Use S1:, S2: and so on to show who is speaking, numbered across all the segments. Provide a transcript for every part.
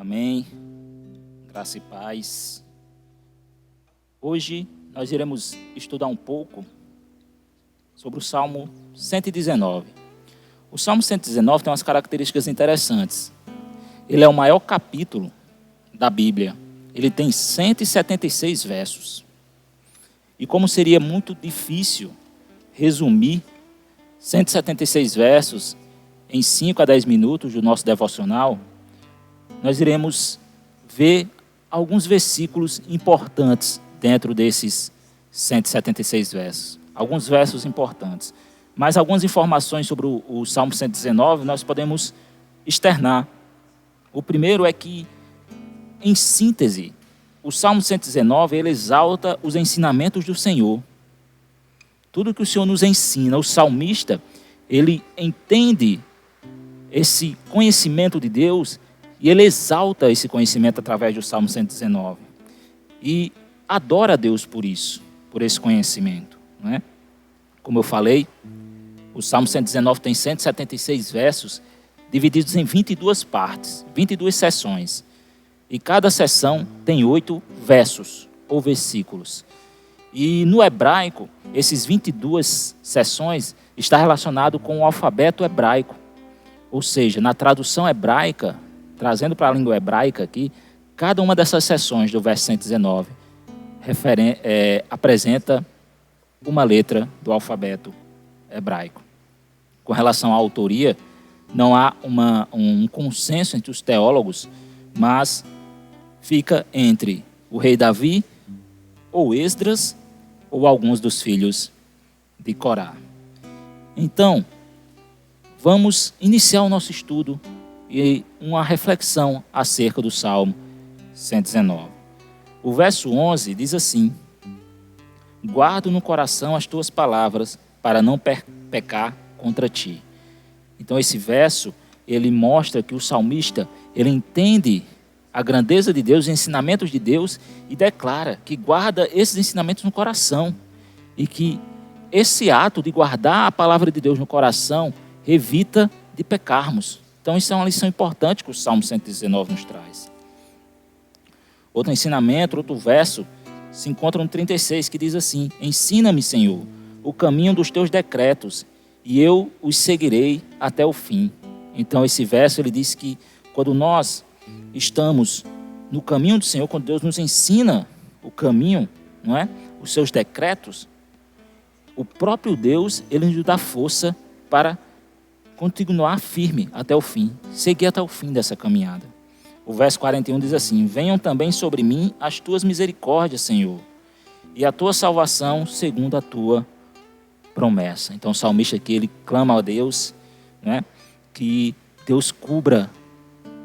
S1: Amém. Graça e paz. Hoje nós iremos estudar um pouco sobre o Salmo 119. O Salmo 119 tem umas características interessantes. Ele é o maior capítulo da Bíblia. Ele tem 176 versos. E como seria muito difícil resumir 176 versos em 5 a 10 minutos do nosso devocional, nós iremos ver alguns versículos importantes dentro desses 176 versos. Alguns versos importantes. Mas algumas informações sobre o Salmo 119 nós podemos externar. O primeiro é que, em síntese, o Salmo 119 ele exalta os ensinamentos do Senhor. Tudo que o Senhor nos ensina, o salmista, ele entende esse conhecimento de Deus e ele exalta esse conhecimento através do Salmo 119. E adora a Deus por isso, por esse conhecimento. Não é? Como eu falei, o Salmo 119 tem 176 versos, divididos em 22 partes, 22 seções. E cada seção tem 8 versos ou versículos. E no hebraico, esses 22 seções está relacionado com o alfabeto hebraico. Ou seja, na tradução hebraica, trazendo para a língua hebraica aqui, cada uma dessas seções do verso 119 apresenta uma letra do alfabeto hebraico. Com relação à autoria, não há um consenso entre os teólogos, mas fica entre o rei Davi, ou Esdras, ou alguns dos filhos de Corá. Então, vamos iniciar o nosso estudo e uma reflexão acerca do Salmo 119. O verso 11 diz assim: guardo no coração as tuas palavras para não pecar contra ti. Então esse verso, ele mostra que o salmista, ele entende a grandeza de Deus, os ensinamentos de Deus e declara que guarda esses ensinamentos no coração e que esse ato de guardar a palavra de Deus no coração evita de pecarmos. Então isso é uma lição importante que o Salmo 119 nos traz. Outro ensinamento, outro verso, se encontra no 36, que diz assim: ensina-me, Senhor, o caminho dos teus decretos, e eu os seguirei até o fim. Então esse verso ele diz que quando nós estamos no caminho do Senhor, quando Deus nos ensina o caminho, não é? Os seus decretos, o próprio Deus, ele nos dá força para continuar firme até o fim, seguir até o fim dessa caminhada. O verso 41 diz assim: venham também sobre mim as tuas misericórdias, Senhor, e a tua salvação segundo a tua promessa. Então o salmista aqui, ele clama a Deus, né, que Deus cubra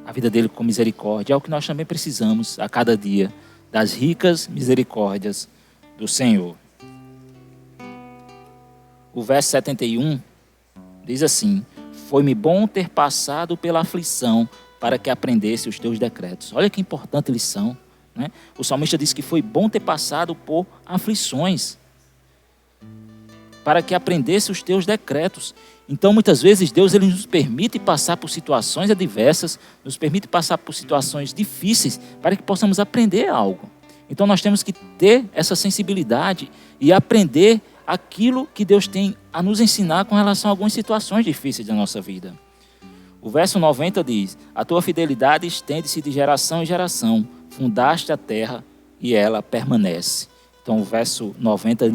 S1: a vida dele com misericórdia. É o que nós também precisamos a cada dia, das ricas misericórdias do Senhor. O verso 71 diz assim: foi-me bom ter passado pela aflição para que aprendesse os teus decretos. Olha que importante lição, né? O salmista diz que foi bom ter passado por aflições para que aprendesse os teus decretos. Então, muitas vezes, Deus ele nos permite passar por situações adversas, nos permite passar por situações difíceis para que possamos aprender algo. Então, nós temos que ter essa sensibilidade e aprender aquilo que Deus tem a nos ensinar com relação a algumas situações difíceis da nossa vida. O verso 90 diz: a tua fidelidade estende-se de geração em geração, fundaste a terra e ela permanece. Então o verso 90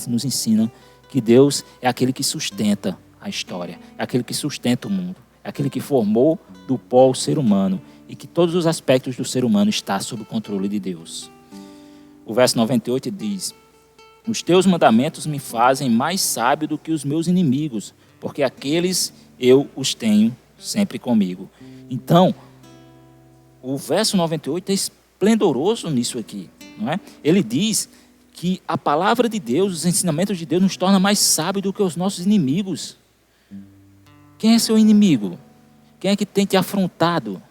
S1: nos ensina que Deus é aquele que sustenta a história, é aquele que sustenta o mundo, é aquele que formou do pó o ser humano e que todos os aspectos do ser humano estão sob o controle de Deus. O verso 98 diz: os teus mandamentos me fazem mais sábio do que os meus inimigos, porque aqueles eu os tenho sempre comigo. Então, o verso 98 é esplendoroso nisso aqui, não é? Ele diz que a palavra de Deus, os ensinamentos de Deus nos torna mais sábios do que os nossos inimigos. Quem é seu inimigo? Quem é que tem te afrontado?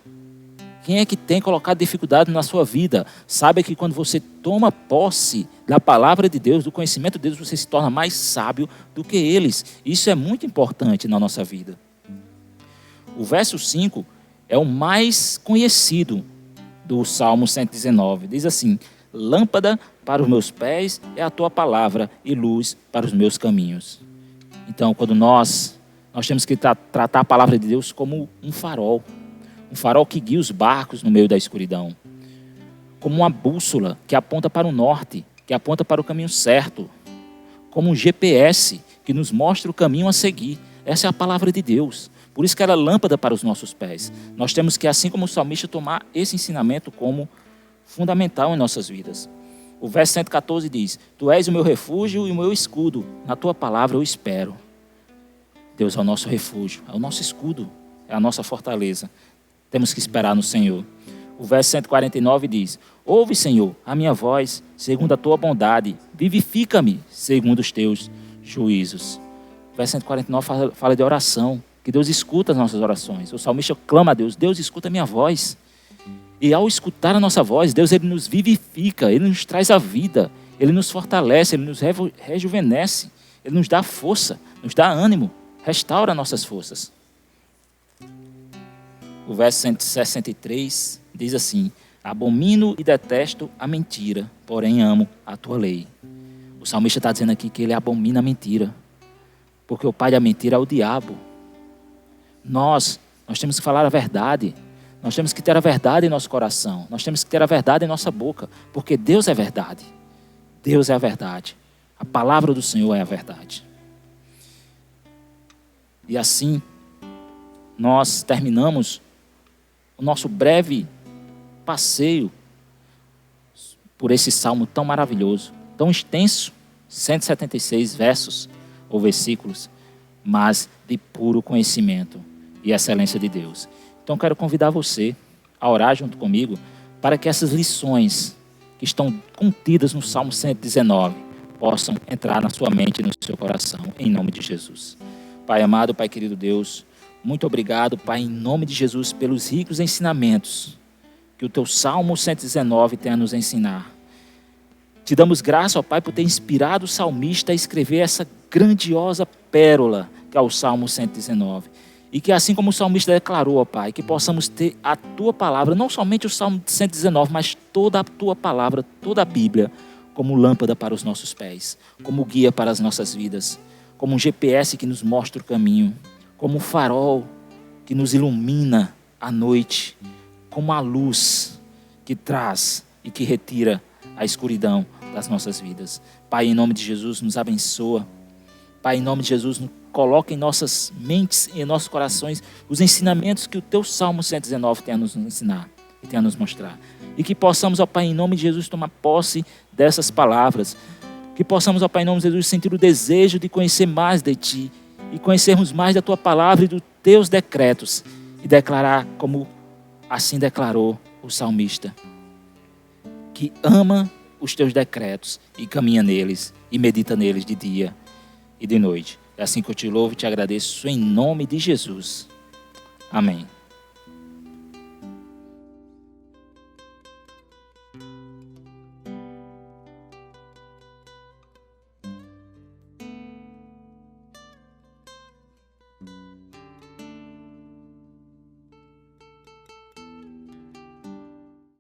S1: Quem é que tem colocado dificuldade na sua vida? Saiba que quando você toma posse da palavra de Deus, do conhecimento de Deus, você se torna mais sábio do que eles. Isso é muito importante na nossa vida. O verso 5 é o mais conhecido do Salmo 119. Diz assim: lâmpada para os meus pés é a tua palavra e luz para os meus caminhos. Então, quando nós temos que tratar a palavra de Deus como um farol que guia os barcos no meio da escuridão, como uma bússola que aponta para o norte, que aponta para o caminho certo, como um GPS que nos mostra o caminho a seguir. Essa é a palavra de Deus. Por isso que ela é lâmpada para os nossos pés. Nós temos que, assim como o salmista, tomar esse ensinamento como fundamental em nossas vidas. O verso 114 diz: tu és o meu refúgio e o meu escudo, na tua palavra eu espero. Deus é o nosso refúgio, é o nosso escudo, é a nossa fortaleza. Temos que esperar no Senhor. O verso 149 diz: ouve, Senhor, a minha voz, segundo a tua bondade, vivifica-me, segundo os teus juízos. O verso 149 fala de oração, que Deus escuta as nossas orações. O salmista clama a Deus: Deus, escuta a minha voz. E ao escutar a nossa voz, Deus, ele nos vivifica, ele nos traz a vida, ele nos fortalece, ele nos rejuvenesce, ele nos dá força, nos dá ânimo, restaura nossas forças. O verso 163 diz assim: abomino e detesto a mentira, porém amo a tua lei. O salmista está dizendo aqui que ele abomina a mentira, porque o pai da mentira é o diabo. Nós temos que falar a verdade. Nós temos que ter a verdade em nosso coração. Nós temos que ter a verdade em nossa boca, porque Deus é verdade. Deus é a verdade. A palavra do Senhor é a verdade. E assim, nós terminamos o nosso breve passeio por esse salmo tão maravilhoso, tão extenso, 176 versos ou versículos, mas de puro conhecimento e excelência de Deus. Então, quero convidar você a orar junto comigo para que essas lições que estão contidas no Salmo 119 possam entrar na sua mente e no seu coração, em nome de Jesus. Pai amado, Pai querido Deus, muito obrigado, Pai, em nome de Jesus, pelos ricos ensinamentos que o teu Salmo 119 tem a nos ensinar. Te damos graça, ó Pai, por ter inspirado o salmista a escrever essa grandiosa pérola que é o Salmo 119. E que assim como o salmista declarou, ó Pai, que possamos ter a Tua palavra, não somente o Salmo 119, mas toda a Tua palavra, toda a Bíblia, como lâmpada para os nossos pés, como guia para as nossas vidas, como um GPS que nos mostra o caminho, como um farol que nos ilumina à noite, como a luz que traz e que retira a escuridão das nossas vidas. Pai, em nome de Jesus, nos abençoa. Pai, em nome de Jesus, coloca em nossas mentes e em nossos corações os ensinamentos que o Teu Salmo 119 tem a nos ensinar e tem a nos mostrar. E que possamos, ó Pai, em nome de Jesus, tomar posse dessas palavras. Que possamos, ó Pai, em nome de Jesus, sentir o desejo de conhecer mais de Ti e conhecermos mais da Tua palavra e dos Teus decretos e declarar como assim declarou o salmista, que ama os Teus decretos e caminha neles e medita neles de dia e de noite. É assim que eu te louvo e te agradeço em nome de Jesus. Amém.